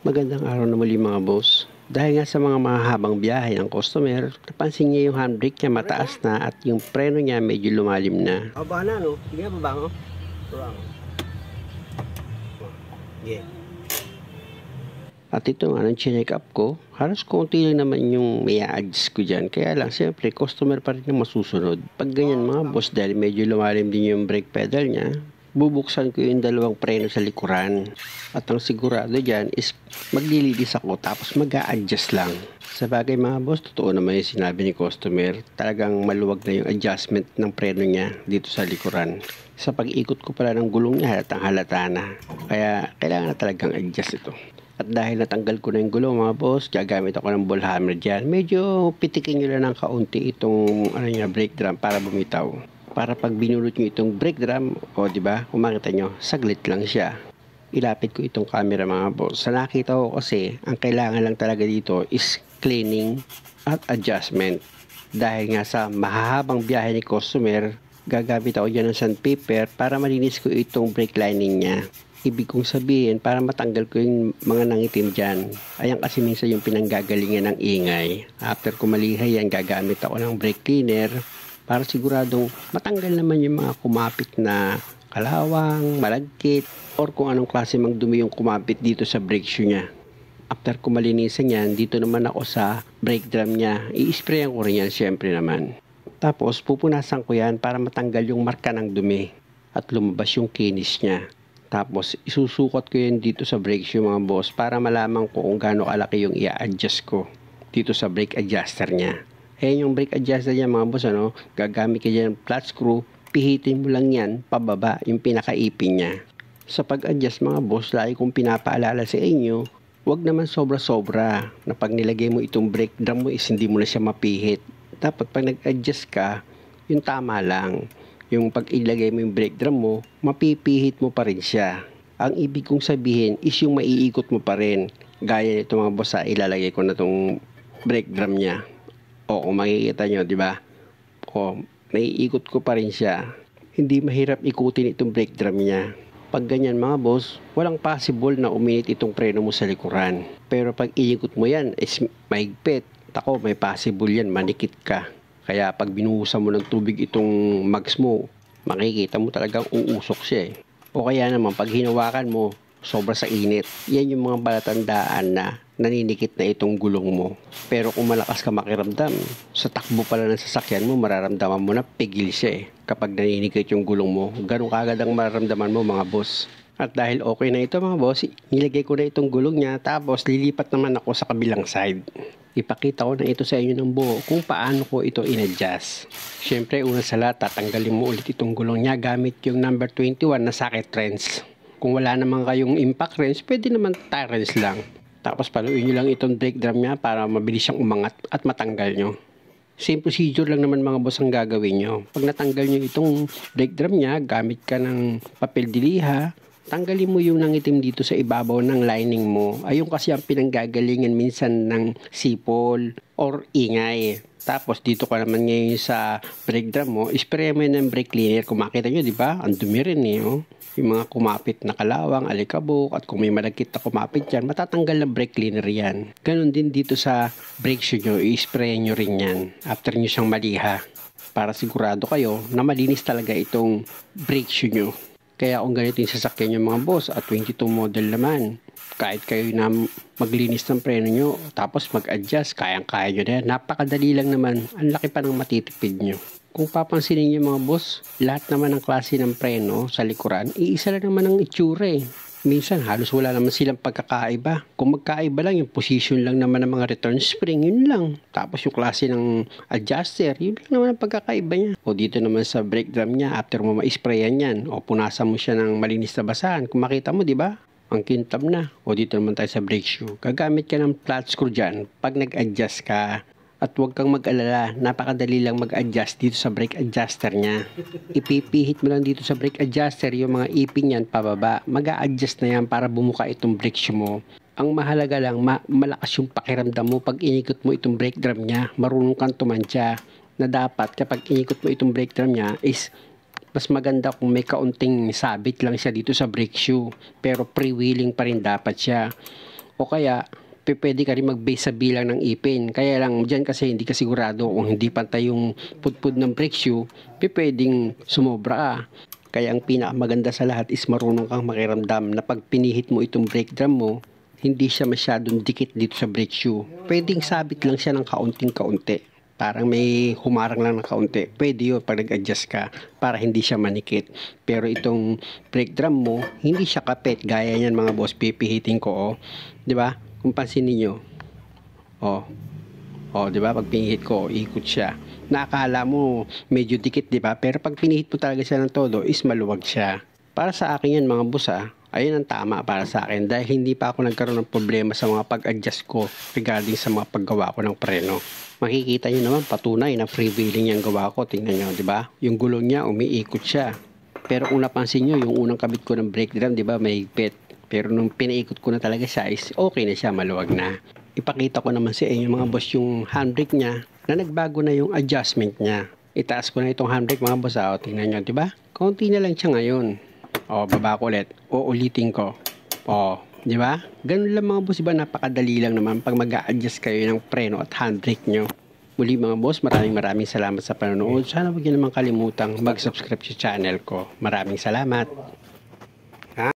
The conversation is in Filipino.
Magandang araw na muli mga boss. Dahil nga sa mga mahahabang biyahe ng customer, napansin niya yung handbrake niya mataas na at yung preno niya medyo lumalim na. Aba na no? Sige ba bango? Wrong. Yeah. At ito nga, nang check up ko, halos konti lang naman yung may adjust ko dyan. Kaya lang, siyempre, customer pa rin yung masusunod. Pag ganyan mga boss, dahil medyo lumalim din yung brake pedal niya, bubuksan ko yung dalawang preno sa likuran. At ang sigurado dyan is maglilinis ako tapos mag-a-adjust lang. Sa bagay mga boss, totoo naman yung sinabi ni customer. Talagang maluwag na yung adjustment ng preno niya dito sa likuran. Sa pag-ikot ko pala ng gulong niya, halatang halata na. Kaya kailangan na talagang adjust ito. At dahil natanggal ko na yung gulong mga boss, gagamit ako ng ball hammer dyan. Medyo pitikin nyo lang ng kaunti itong brake drum para bumitaw. Para pag binulot nyo itong brake drum, di ba? Kung makita nyo, saglit lang siya. Ilapit ko itong camera mga boss. Sa nakita ko kasi, ang kailangan lang talaga dito is cleaning at adjustment. Dahil nga sa mahahabang biyahe ni customer, gagamit ako dyan ng sandpaper para malinis ko itong brake lining niya. Ibig kong sabihin, para matanggal ko yung mga nangitim dyan. Ayan kasi minsan yung pinanggagalingan ng ingay. After ko malihay yan, gagamit ako ng brake cleaner para siguradong matanggal naman yung mga kumapit na kalawang, malagkit, or kung anong klase mang dumi yung kumapit dito sa brake shoe niya. After ko malinisan yan, dito naman ako sa brake drum niya. I-sprayan ko rin yan syempre naman. Tapos pupunasan ko yan para matanggal yung marka ng dumi at lumabas yung kinis niya. Tapos, isusukot ko yan dito sa brake shoe mga boss para malaman ko kung gaano kalaki yung i-adjust ko dito sa brake adjuster niya. Ayan yung brake adjuster niya mga boss, gagamit ka dyan ng flat screw, pihitin mo lang yan pababa yung pinakaipin niya. Sa pag-adjust mga boss, lagi kong pinapaalala sa inyo, huwag naman sobra-sobra na pag nilagay mo itong brake drum mo is hindi mo na siya mapihit. Dapat pag nag-adjust ka, yung tama lang. Yung pag ilagay mo yung brake drum mo, mapipihit mo pa rin siya. Ang ibig kong sabihin is yung maiikot mo pa rin. Gaya nito mga boss, ilalagay ko na tong brake drum niya. O kung makikita nyo, di ba? O, naiikot ko pa rin siya. Hindi mahirap ikutin itong brake drum niya. Pag ganyan mga boss, walang possible na uminit itong preno mo sa likuran. Pero pag iikot mo yan, is mahigpit. Tako, may possible yan, manikit ka. Kaya pag binuhusan mo ng tubig itong mags mo, makikita mo talagang uusok siya eh. O kaya naman pag hinawakan mo, sobra sa init. Yan yung mga palatandaan na naninikit na itong gulong mo. Pero kung malakas ka makiramdam, sa takbo pala ng sasakyan mo, mararamdaman mo na pigil siya eh. Kapag naninikit yung gulong mo, ganun kagad ang mararamdaman mo mga boss. At dahil okay na ito mga boss, nilagay ko na itong gulong niya, tapos lilipat naman ako sa kabilang side. Ipakita ko na ito sa inyo ng buo kung paano ko ito in-adjust. Siyempre, una sa lahat, tatanggalin mo ulit itong gulong niya gamit yung number 21 na socket wrench. Kung wala naman kayong impact wrench, pwede naman tie wrench lang. Tapos paluin nyo lang itong brake drum niya para mabilis siyang umangat at matanggal nyo. Same procedure lang naman mga boss ang gagawin nyo. Pag natanggal nyo itong brake drum niya, gamit ka ng papel diliha, tanggalin mo yung nangitim dito sa ibabaw ng lining mo. Ayun kasi ang pinanggagalingan minsan ng sipol or ingay. Tapos dito ka naman ngayon sa brake drum mo, spray mo yun ng brake cleaner. Kung makita nyo, di ba? Ang dumi rin eh. Oh. Yung mga kumapit na kalawang, alikabok, at kung may malagkit na kumapit yan, matatanggal ng brake cleaner yan. Ganon din dito sa brake shoe nyo, i-spray nyo rin yan after nyo siyang maliha. Para sigurado kayo na malinis talaga itong brake shoe nyo. Kaya kung ganito yung sasakyan nyo mga boss at 22 model naman, kahit kayo na maglinis ng preno nyo, tapos mag-adjust, kayang-kaya nyo na yan. Napakadali lang naman, ang laki pa ng matitipid nyo. Kung papansinin nyo mga boss, lahat naman ng klase ng preno sa likuran, iisa lang naman ang itsura eh. Minsan halos wala naman silang pagkakaiba. Kung magkaiba lang, yung position lang naman ng mga return spring, yun lang. Tapos yung klase ng adjuster, yun lang naman ang pagkakaiba niya. O dito naman sa brake drum niya, after mo ma-sprayan yan, o punasan mo siya ng malinis na basahan. Kung makita mo, di ba? Ang kintab na. O dito naman tayo sa brake shoe. Gagamit ka ng flat screw dyan pag nag-adjust ka. At huwag kang mag-alala, napakadali lang mag-adjust dito sa brake adjuster niya. Ipipihit mo lang dito sa brake adjuster yung mga ipin yan pababa. Mag-a-adjust na yan para bumuka itong brake shoe mo. Ang mahalaga lang, malakas yung pakiramdam mo pag inikot mo itong brake drum niya. Marunong kang tumantya na dapat kapag inikot mo itong brake drum niya is mas maganda kung may kaunting sabit lang siya dito sa brake shoe. Pero pre-wheeling pa rin dapat siya. O kaya, pwede ka rin mag-base sa bilang ng ipin. Kaya lang, dyan kasi hindi ka sigurado kung hindi pantay yung pudpud ng brake shoe, pwedeng sumobra ka. Kaya ang pinakamaganda sa lahat is marunong kang makiramdam na pag pinihit mo itong brake drum mo, hindi siya masyadong dikit dito sa brake shoe. Pwedeng sabit lang siya ng kaunting-kaunti. Parang may humarang lang ng kaunti. Pwede yun pag nag-adjust ka para hindi siya manikit. Pero itong brake drum mo, hindi siya kapit. Gaya niyan mga boss, pipihitin ko, oh. 'Di ba? Kung pansin niyo, oh. Oh, 'di ba? Pag pinihit ko, ikot siya. Nakakala mo medyo dikit, 'di ba? Pero pag pinihit mo talaga siya ng todo, is maluwag siya. Para sa akin yan mga boss, ayun ang tama para sa akin dahil hindi pa ako nagkaroon ng problema sa mga pag-adjust ko regarding sa mga paggawa ko ng preno. Makikita nyo naman patunay na freewheeling yung gawa ko. Tingnan nyo, di ba? Yung gulong niya, umiikot siya. Pero kung napansin nyo, yung unang kabit ko ng brake drum, di ba, may higpit. Pero nung pinaikot ko na talaga siya, is okay na siya, maluwag na. Ipakita ko naman sa inyo mga boss yung handbrake niya na nagbago na yung adjustment niya. Itaas ko na itong handbrake mga boss. Tingnan nyo, di ba? Konti na lang siya ngayon. Baba ko ulit. Uulitin ko. Di ba? Ganun lang mga boss, diba? Napakadali lang naman pag mag-a-adjust kayo ng preno at handbrake nyo. Muli mga boss, maraming salamat sa panonood. Sana huwag nyo naman kalimutang mag-subscribe sa channel ko. Maraming salamat.